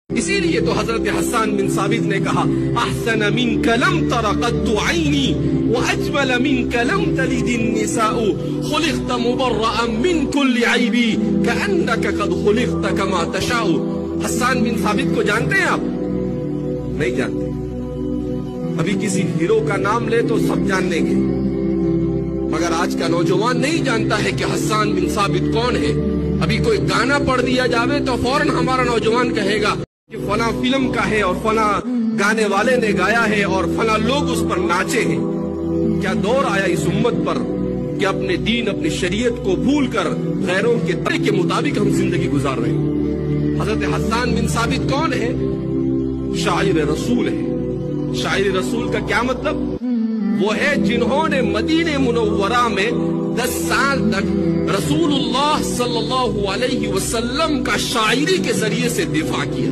اسی لیے تو حضرت حسان بن ثابت نے کہا احسن منک لم تر قط عینی واجمل منک لم تلد النساء خلقت مبرئا من كل عیب کانک قد خلقت کما تشاء۔ حسان بن ثابت کو جانتے ہیں آپ؟ نہیں جانتے۔ ابھی کسی ہیرو کا نام لے تو سب جان لیں گے، مگر آج کا نوجوان نہیں جانتا ہے کہ حسان بن ثابت کون ہے۔ ابھی کوئی گانا پڑھ دیا جاوے تو فوراً ہمارا نوجوان کہے گا کہ فلاں فلم کا ہے اور فلاں گانے والے نے گایا ہے اور فلاں لوگ اس پر ناچے ہیں۔ کیا دور آیا اس امت پر کہ اپنے دین اپنی شریعت کو بھول کر غیروں کے طریقے کے مطابق ہم زندگی گزار رہے ہیں۔ حضرت حسان بن ثابت کون ہے؟ شاعر رسول ہے۔ شاعر رسول کا کیا مطلب؟ وہ ہے جنہوں نے مدینہ منورہ میں 10 سال تک رسول اللہ صلی اللہ علیہ وسلم کا شاعری کے ذریعے سے دفاع کیا۔